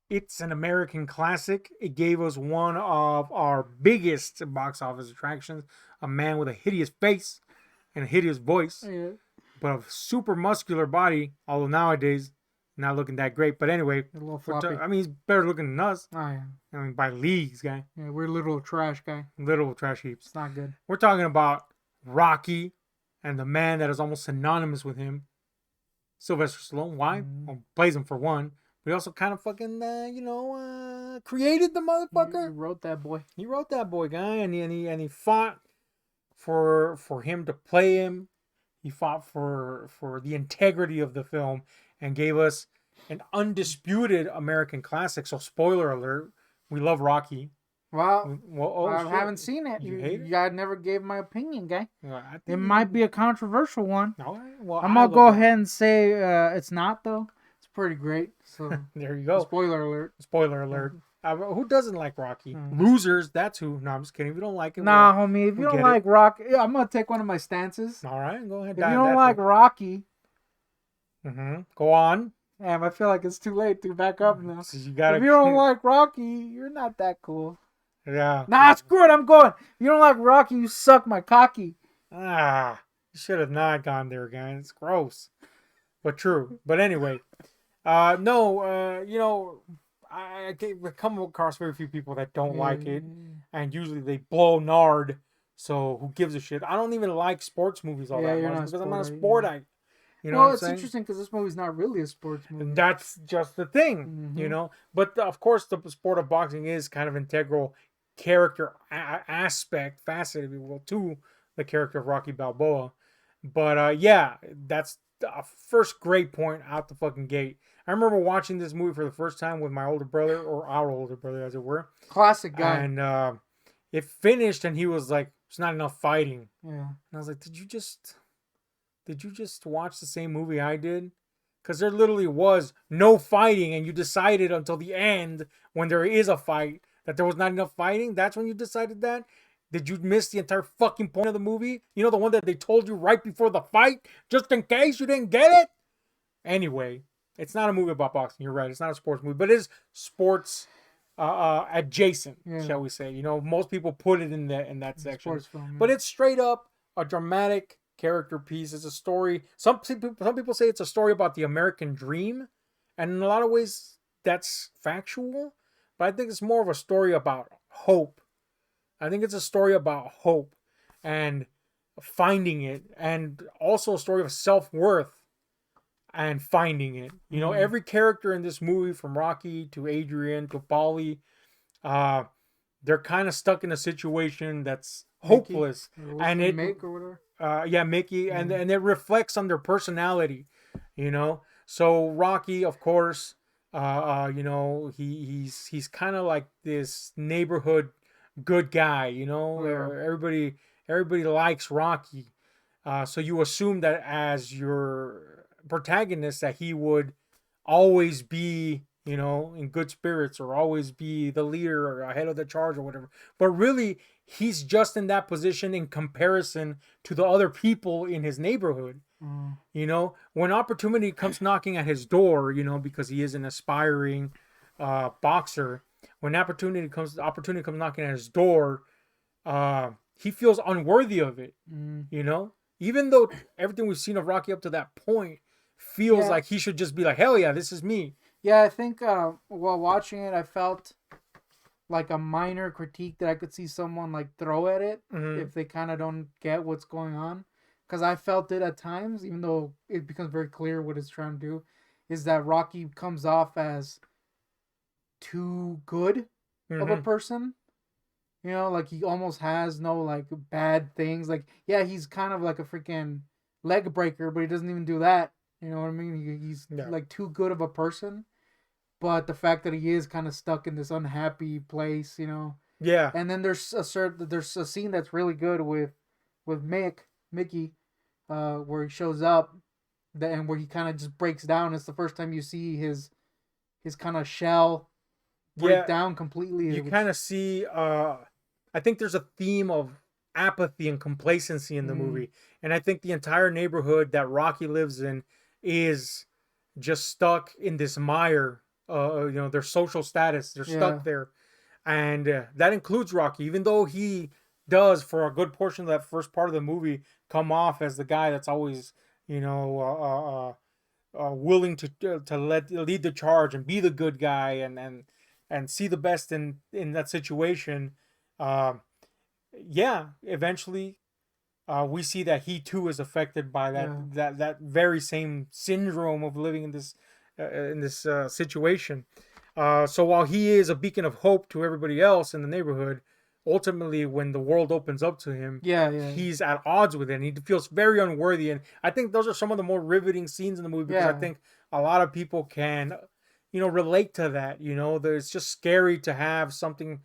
It's an American classic. It gave us one of our biggest box office attractions, a man with a hideous face and a hideous voice, Yeah, but a super muscular body, although nowadays not looking that great. But anyway, a little floppy. I mean, he's better looking than us. Oh yeah, I mean, by leagues, guy. yeah. We're little trash guy. Little trash heaps. It's not good. We're talking about Rocky and the man that is almost synonymous with him, Sylvester Stallone. Why? Mm. Well, plays him for one, but he also kind of fucking, created the motherfucker. You wrote that boy. He wrote that boy, guy, and he fought for him to play him. He fought for the integrity of the film and gave us an undisputed American classic. So, spoiler alert: we love Rocky. Well, I Shit. haven't seen it. You hate it? I never gave my opinion, guy. I think It might be a controversial one. All right. Well, I'm gonna go ahead and say it's not though. It's pretty great. So there you go. spoiler alert. Spoiler alert. Who doesn't like Rocky? Mm. Losers. That's who. No, I'm just kidding. If you don't like it, Nah, homie. If we you don't get like Rocky, yeah, I'm gonna take one of my stances. all right, go ahead. If you don't like Rocky, go on. damn, I feel like it's too late to back up now. So you gotta. If you don't like Rocky, you're not that cool. Yeah. Nah, screw it. I'm going. If you don't like Rocky, you suck my cocky. You should have not gone there, guys. It's gross, but true. But anyway, no, I come across very few people that don't like it, and usually they blow nard. So who gives a shit? I don't even like sports movies all that much because I'm not a sport. You know, well, it's interesting because this movie's not really a sports movie. That's just the thing, But of course, the sport of boxing is kind of integral character aspect, facet, if you will, to the character of Rocky Balboa. But yeah, that's a first great point out the fucking gate. I remember watching this movie for the first time with my older brother, or our older brother, as it were. Classic guy. And it finished, and he was like, "It's not enough fighting." Yeah. And I was like, Did you just watch the same movie I did? Because there literally was no fighting, and you decided until the end, when there is a fight, that there was not enough fighting. That's when you decided that. Did you miss the entire fucking point of the movie? You know, the one that they told you right before the fight, just in case you didn't get it? Anyway, it's not a movie about boxing. You're right. It's not a sports movie, but it is sports adjacent, shall we say. You know, most people put it in that section. Sports film, But it's straight up a dramatic character piece. It's a story. Some people say it's a story about the American dream, and in a lot of ways that's factual. But I think it's more of a story about hope. I think it's a story about hope and finding it, and also a story of self-worth and finding it. You know, every character in this movie, from Rocky to Adrian to Paulie, they're kind of stuck in a situation that's hopeless, and it Mick or whatever. Mickey, and it reflects on their personality, you know. So Rocky, of course, he's kind of like this neighborhood good guy, you know. Everybody likes Rocky, so you assume that as your protagonist that he would always be, you know, in good spirits, or always be the leader or ahead of the charge or whatever. But really, he's just in that position in comparison to the other people in his neighborhood. You know, when opportunity comes knocking at his door, you know, because he is an aspiring boxer, when opportunity comes knocking at his door, he feels unworthy of it. You know, even though everything we've seen of Rocky up to that point feels like he should just be like, hell yeah, this is me. Yeah, I think while watching it, I felt like a minor critique that I could see someone like throw at it if they kind of don't get what's going on. Because I felt it at times, even though it becomes very clear what it's trying to do, is that Rocky comes off as too good of a person. You know, like he almost has no like bad things. Like, yeah, he's kind of like a freaking leg breaker, but he doesn't even do that. You know what I mean? He's like too good of a person. But the fact that he is kind of stuck in this unhappy place, you know. Yeah. And then there's a scene that's really good with Mickey, where he shows up, and where he kind of just breaks down. It's the first time you see his kind of shell break down completely. You kind of see. I think there's a theme of apathy and complacency in the movie, and I think the entire neighborhood that Rocky lives in is just stuck in this mire their social status. They're Yeah. stuck there, and that includes Rocky. Even though he does, for a good portion of that first part of the movie, come off as the guy that's always, you know, willing to lead the charge and be the good guy, and see the best in that situation. Uh, yeah, eventually we see that he too is affected by Yeah. that very same syndrome of living in this situation. So while he is a beacon of hope to everybody else in the neighborhood, ultimately when the world opens up to him, Yeah. Yeah. he's at odds with it, and he feels very unworthy. And I think those are some of the more riveting scenes in the movie, because I Yeah. think a lot of people can, relate to that. It's just scary to have something.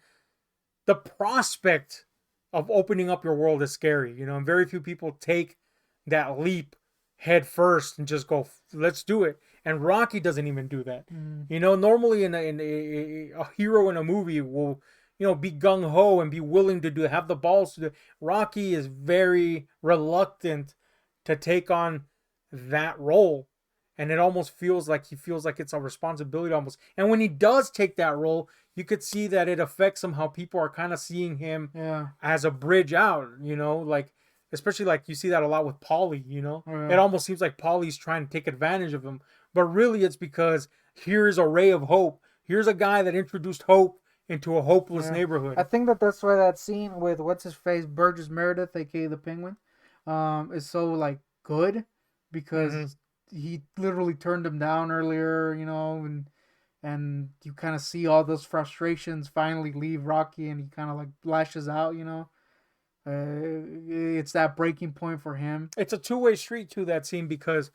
The prospect of opening up your world is scary, and very few people take that leap head first and just go, let's do it. And Rocky doesn't even do that. Mm. Normally a hero in a movie will, be gung ho and be willing to have the balls to do. Rocky is very reluctant to take on that role. And it almost feels like he feels like it's a responsibility almost. And when he does take that role, you could see that it affects him, how people are kind of seeing him Yeah. as a bridge out, like, especially like you see that a lot with Paulie, it Yeah. almost seems like Paulie's trying to take advantage of him, but really it's because here's a ray of hope. Here's a guy that introduced hope into a hopeless Yeah. I neighborhood. think that's why that scene with what's his face Burgess Meredith, aka the Penguin, is so like good Mm-hmm. because he literally turned him down earlier, and you kind of see all those frustrations finally leave Rocky, and he kind of like lashes out, it's that breaking point for him. It's a two-way street to that scene, because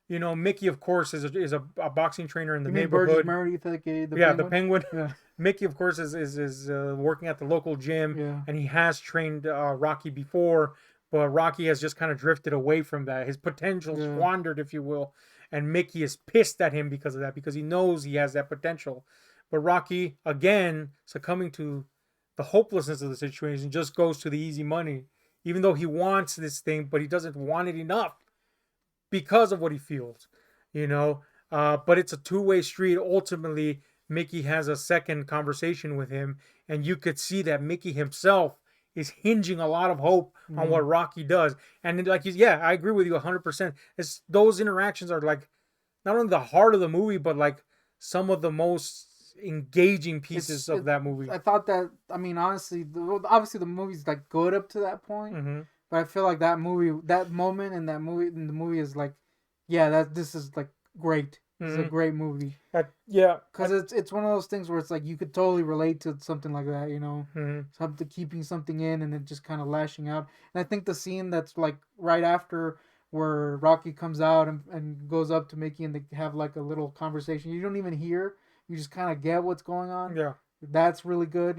Mickey, of course, is a boxing trainer in the You mean Burgess neighborhood. Meredith, aka the Yeah, the Penguin? Penguin. Yeah. Mickey, of course, is working at the local gym, Yeah. and he has trained Rocky before, but Rocky has just kind of drifted away from that. His potential Yeah. squandered, if you will, and Mickey is pissed at him because of that, because he knows he has that potential. But Rocky, again, succumbing to the hopelessness of the situation, just goes to the easy money, even though he wants this thing, but he doesn't want it enough because of what he feels, you know. But it's a two-way street. Ultimately, Mickey has a second conversation with him, and you could see that Mickey himself is hinging a lot of hope on Yeah. what Rocky does. And like, yeah, I agree with you 100%. It's those interactions are like not only the heart of the movie, but like some of the most engaging It's pieces of it. that movie. I thought that. I mean, honestly, obviously the movie's like good up to that point, Mm-hmm. but I feel like that movie, that moment in the movie is like, yeah, that this is like great. This is a Mm-hmm. great movie Yeah. because it's one of those things where it's like you could totally relate to something like that, Mm-hmm. something keeping something in and then just kind of lashing out. And I think the scene that's like right after where Rocky comes out and goes up to Mickey and they have like a little conversation. You don't even hear. You just kind of get what's going on. Yeah. That's really good.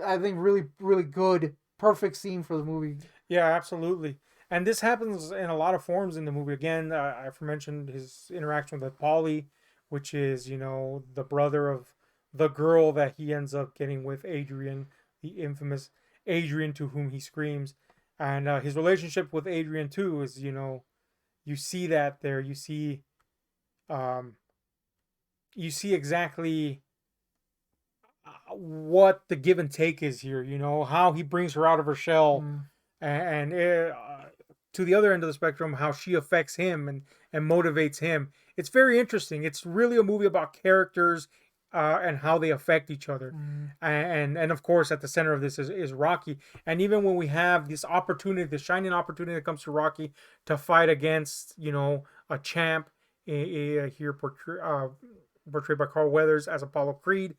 I think really really good, perfect scene for the movie. Yeah, absolutely. And this happens in a lot of forms in the movie. Again, I mentioned his interaction with Polly, which is, the brother of the girl that he ends up getting with Adrian, the infamous Adrian to whom he screams. And his relationship with Adrian, too, is, you see that there. Um, you see exactly what the give and take is here, how he brings her out of her shell, Mm. and to the other end of the spectrum, how she affects him and motivates him. It's very interesting. It's really a movie about characters and how they affect each other. Mm. And of course, at the center of this is Rocky. And even when we have this opportunity, this shining opportunity that comes to Rocky to fight against, a champ here portrayed by Carl Weathers as Apollo Creed,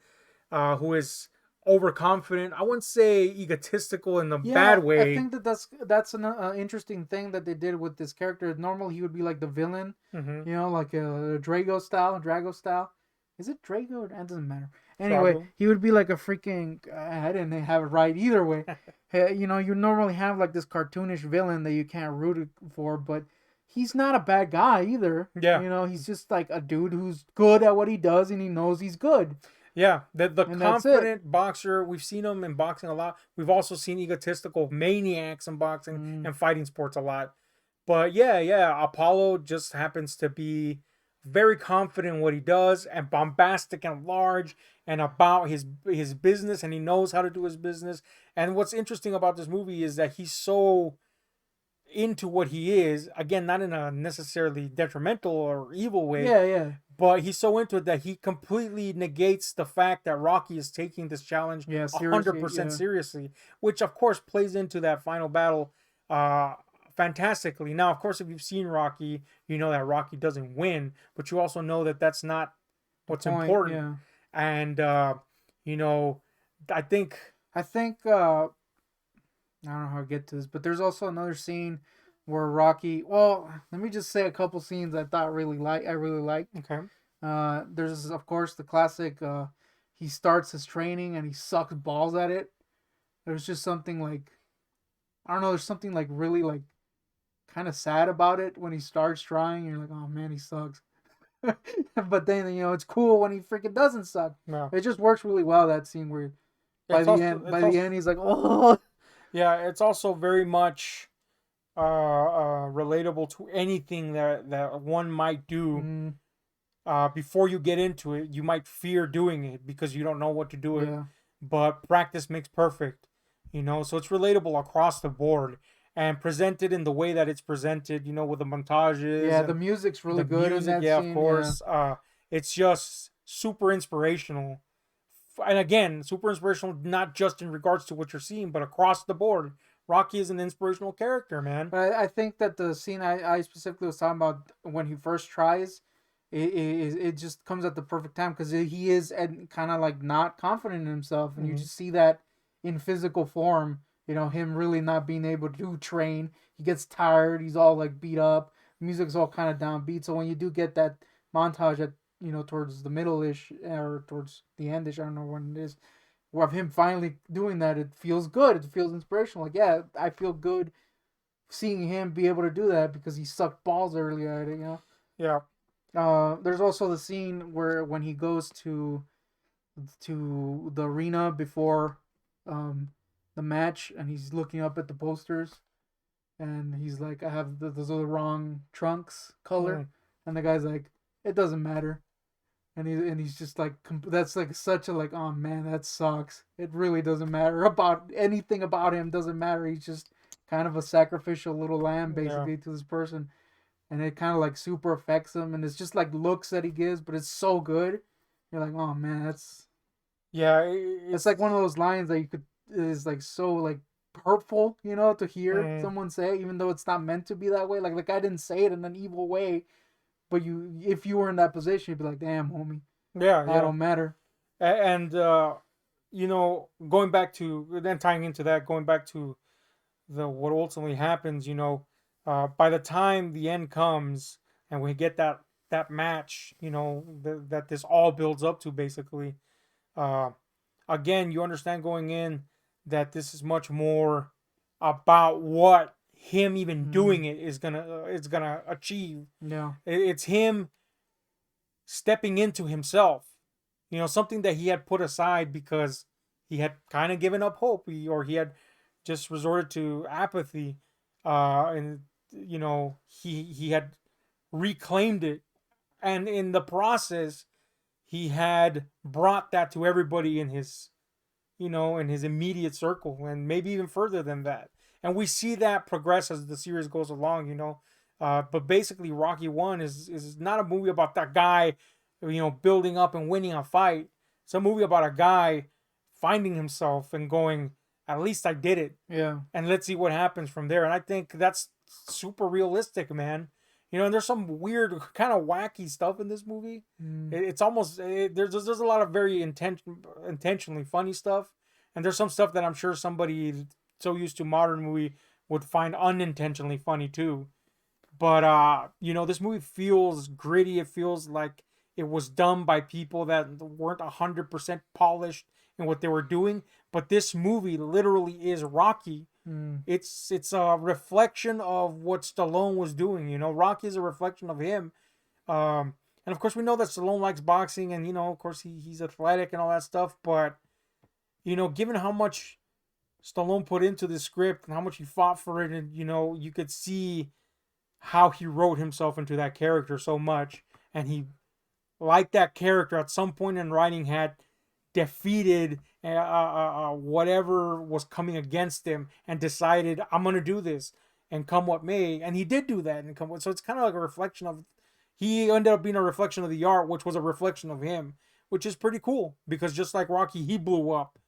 who is overconfident. I wouldn't say egotistical in the Yeah, bad I way. think that's an interesting thing that they did with this character. Normally, he would be like the villain, Mm-hmm. like a Drago style. Is it Drago? That doesn't matter. Anyway, Drago. he would be like a freaking. I didn't have it right either way. You normally have like this cartoonish villain that you can't root for, but he's not a bad guy either. Yeah. He's just like a dude who's good at what he does and he knows he's good. Yeah, the And that's it. confident boxer, we've seen him in boxing a lot. We've also seen egotistical maniacs in boxing Mm. and fighting sports a lot. But yeah, Apollo just happens to be very confident in what he does and bombastic and large and about his business, and he knows how to do his business. And what's interesting about this movie is that he's so into what he is, again, not in a necessarily detrimental or evil way, Yeah, yeah, but he's so into it that he completely negates the fact that Rocky is taking this challenge yeah. Seriously, 100% yeah. seriously, which of course plays into that final battle uh, fantastically. Now, of course, if you've seen Rocky, you know that Rocky doesn't win, but you also know that that's not The what's point, important. yeah. And, you know, I think. I think I don't know how to get to this, but there's also another scene where Rocky. Well, let me just say a couple scenes I thought really like. I really liked. Okay. There's of course the classic. He starts his training and he sucks balls at it. There's just something like I don't know. There's something like really like kind of sad about it when he starts trying. You're like, oh man, he sucks. But then it's cool when he freaking doesn't suck. Yeah. It just works really well that scene where It's also, by it's the also, end he's like, oh yeah, it's also very much relatable to anything that one might do. mm, Before you get into it, you might fear doing it because you don't know what to do it. yeah. But practice makes perfect, So it's relatable across the board and presented in the way that it's presented, with the montages Yeah, the and music's really the good in music. that Yeah, of scene. Yeah. course. It's just super inspirational, and again, super inspirational not just in regards to what you're seeing, but across the board. Rocky is an inspirational character, man. But I think that the scene I specifically was talking about when he first tries, it just comes at the perfect time because he is kind of like not confident in himself, and you Mm-hmm. just see that in physical form. Him really not being able to train. He gets tired. He's all like beat up. Music's all kind of downbeat. So when you do get that montage at towards the middle ish or towards the end ish, I don't know when it is, of him finally doing that, it feels good. It feels inspirational. Like, yeah, I feel good seeing him be able to do that because he sucked balls earlier at it. Yeah. There's also the scene where when he goes to the arena before um, the match and he's looking up at the posters and he's like, I have those are the wrong trunks color, Mm. and the guy's like, it doesn't matter. And he's just like that's like such a like, oh man, that sucks. It really doesn't matter about anything about him. Doesn't matter. He's just kind of a sacrificial little lamb Yeah. basically to this person, and it kind of like super affects him. And it's just like looks that he gives, but it's so good. You're like, oh man, Yeah. that's like one of those lines that you could is like so like hurtful, to hear Mm, someone say, even though it's not meant to be that way. Like the guy didn't say it in an evil way, but if you were in that position, you'd be like, damn, homie, yeah. that Yeah. don't matter. And going back to then tying into that, going back to the what ultimately happens, by the time the end comes and we get that match, that this all builds up to basically. Uh, Again, you understand going in that this is much more about what him even Mm, doing it is gonna achieve. yeah. It's him stepping into himself. Something that he had put aside because he had kind of given up hope, or he had just resorted to apathy, and he had reclaimed it, and in the process, he had brought that to everybody in his immediate circle, and maybe even further than that. And we see that progress as the series goes along. But basically, Rocky One is not a movie about that guy, building up and winning a fight. It's a movie about a guy finding himself and going, at least I did it, Yeah. and let's see what happens from there. And I think that's super realistic, man. And there's some weird, kind of wacky stuff in this movie. Mm. It's almost there's a lot of very intentionally funny stuff, and there's some stuff that I'm sure somebody so used to modern movie would find unintentionally funny too. But this movie feels gritty. It feels like it was done by people that weren't 100% polished in what they were doing. But this movie literally is Rocky. Mm. It's a reflection of what Stallone was doing. Rocky is a reflection of him. And of course, we know that Stallone likes boxing, and of course, he's athletic and all that stuff. But given how much Stallone put into the script and how much he fought for it, and you could see how he wrote himself into that character so much. and he, like that character, at some point in writing had defeated whatever was coming against him and decided, I'm gonna do this and come what may, and he did do that and come. So it's kind of like a reflection of, he ended up being a reflection of the art, which was a reflection of him, which is pretty cool because just like Rocky, he blew up.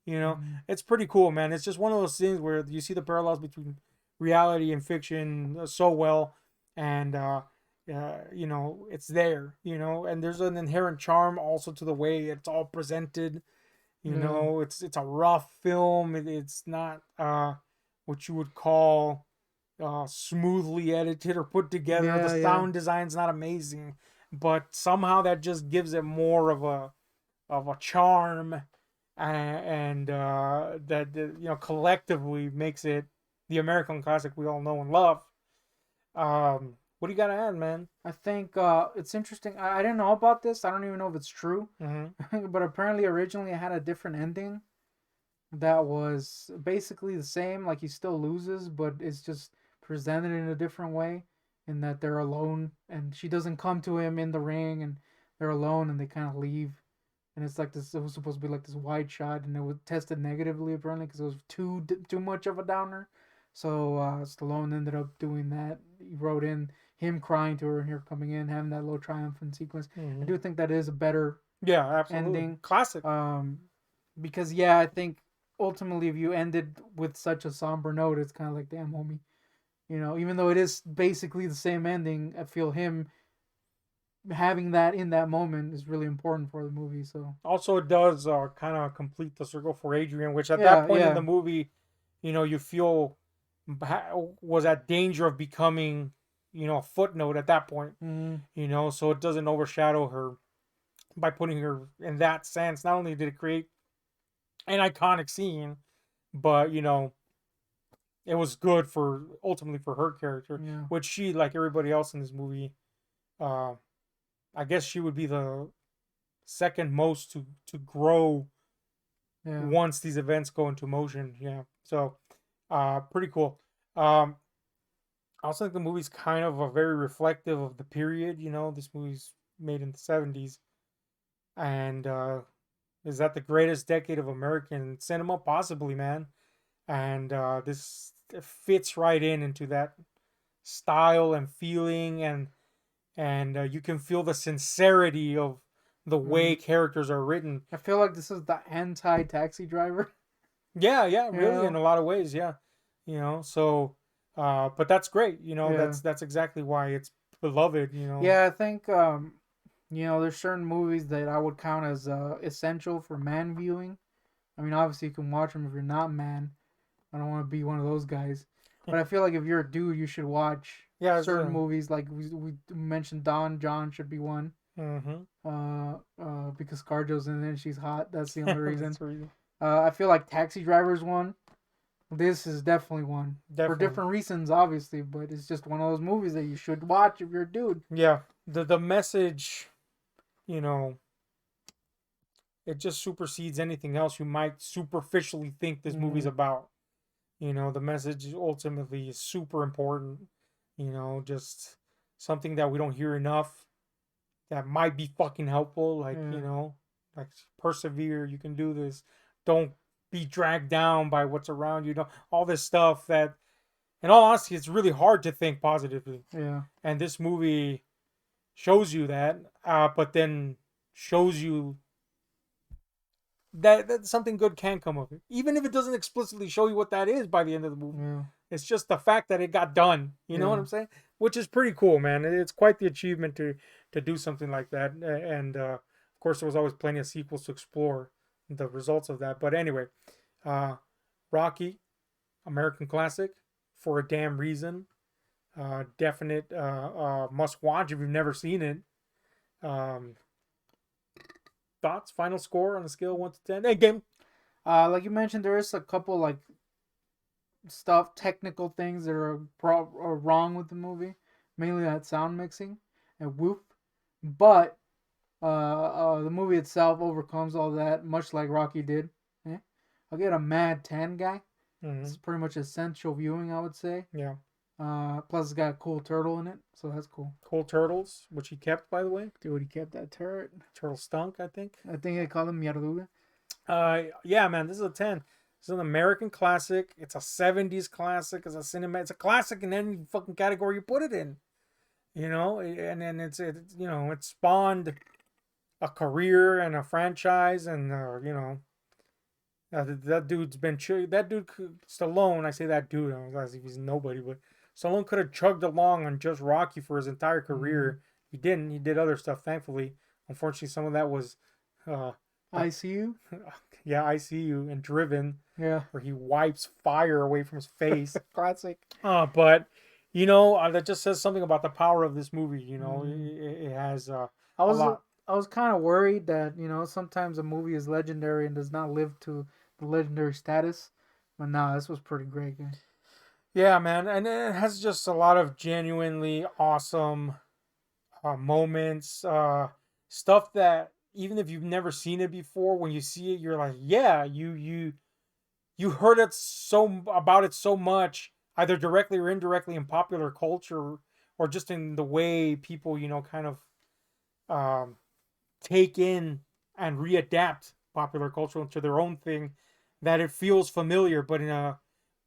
You know, it's pretty cool, man. It's just one of those things where you see the parallels between reality and fiction so well, and you know, it's there. You know, and there's an inherent charm also to the way it's all presented. You Yeah. know, it's a rough film. It's not what you would call smoothly edited or put together. The Yeah, yeah. sound design's not amazing, but somehow that just gives it more of a charm, and that you know, collectively makes it the American classic we all know and love. What do you got to add, man? I think it's interesting. I didn't know about this. I don't even know if it's true. Mm-hmm. But apparently, originally, it had a different ending that was basically the same. Like he still loses, but it's just presented in a different way. In that they're alone, and she doesn't come to him in the ring, and they're alone, and they kind of leave. And it's like this. It was supposed to be like this wide shot, and it was tested negatively apparently because it was too much of a downer. So Stallone ended up doing that. He wrote in him crying to her and her coming in, having that little triumphant sequence. I Mm-hmm. do think that is a better Yeah, absolutely. ending. Classic. Because yeah, I think ultimately if you ended with such a somber note, it's kind of like damn, homie. You know, even though it is basically the same ending, I feel him having that in that moment is really important for the movie. So Also, it does kind of complete the circle for Adrian, which at that yeah, point in the yeah, movie, you know, you feel was at danger of becoming, you know, a footnote at that point, mm, you know, so it doesn't overshadow her by putting her in that sense. Not only did it create an iconic scene, but, you know, it was good for ultimately for her character, yeah, which she, like everybody else in this movie, uh, I guess she would be the second most to grow yeah, once these events go into motion. Yeah. So pretty cool. Um I also think the movie's kind of a very reflective of the period, you know, this movie's made in the 70s, and is that the greatest decade of American cinema? Possibly, man. And this fits right in into that style and feeling, and you can feel the sincerity of the way mm. characters are written. I feel like this is the anti Taxi Driver. Yeah, yeah, You really, in know? a lot of ways, yeah. You know, so but that's great, you know, Yeah, that's exactly why it's beloved, you know. yeah. I think you know, there's certain movies that I would count as essential for man viewing. I mean, obviously you can watch them if you're not man. I don't want to be one of those guys. But I feel like if you're a dude, you should watch Yeah, it's certain movies. Like we mentioned, Don John should be one. mm-hmm. Because Scarjo's in it and she's hot. That's the only reason. That's really I feel like Taxi Driver's one. This is definitely one for definitely. different reasons, obviously. But it's just one of those movies that you should watch if you're a dude. Yeah. The message, you know, it just supersedes anything else you might superficially think this movie's Mm, about. You know, the message ultimately is super important. You know, just something that we don't hear enough that might be fucking helpful. Like, you yeah, know, like persevere, you can do this. Don't be dragged down by what's around you. Know, all this stuff that, in all honesty, it's really hard to think positively. yeah, And this movie shows you that, but then shows you that something good can come of it, even if it doesn't explicitly show you what that is by the end of the movie. yeah, It's just the fact that it got done. You know what yeah. I'm saying? Which is pretty cool, man. It's quite the achievement to do something like that. And of course, there was always plenty of sequels to explore the results of that. But anyway, uh, Rocky, American classic, for a damn reason. Definite must watch if you've never seen it. Um, Thoughts? Final score on a scale of 1 to 10? Hey, game. Like you mentioned, there is a couple like stuff, technical things that are wrong with the movie, mainly that sound mixing and whoop. But the movie itself overcomes all that, much like Rocky did. Eh? I'll get a mad 10 guy. Mm-hmm. It's pretty much essential viewing, I would say. Yeah. Plus, it's got a cool turtle in it, so that's cool. Cool turtles, which he kept, by the way. Dude, he kept that turret. Turtle stunk, I think. I think they call him Mierduga. Yeah, man, this is a 10. It's an American classic. It's a 70s classic. It's a cinema. It's a classic in any fucking category you put it in. You know, and then it spawned a career and a franchise, and that dude's been that dude Stallone. I say that dude, I don't know if he's nobody, but Stallone could have chugged along on just Rocky for his entire career. He didn't. He did other stuff, thankfully. Unfortunately, some of that was ICU. Yeah, ICU and Driven. Yeah, where he wipes fire away from his face. classic. But that just says something about the power of this movie. It has a lot. I was kind of worried that sometimes a movie is legendary and does not live to the legendary status, but nah, this was pretty great, guys. Yeah, man, and it has just a lot of genuinely awesome moments, stuff that even if you've never seen it before, when you see it, you're like, yeah, you heard it about it so much, either directly or indirectly in popular culture, or just in the way people, kind of take in and readapt popular culture into their own thing, that it feels familiar,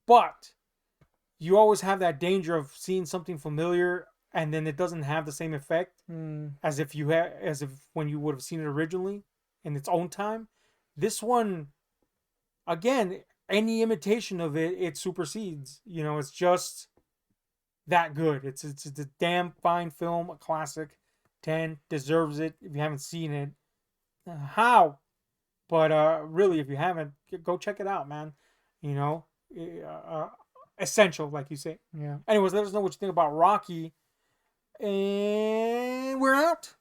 but you always have that danger of seeing something familiar and then it doesn't have the same effect as if when you would have seen it originally in its own time. This one, again, any imitation of it supersedes. It's just that good. It's a damn fine film, a classic. 10 deserves it. If you haven't seen it, how? But really, if you haven't, go check it out, man. Essential, like you say. Yeah. Anyways, let us know what you think about Rocky, and we're out.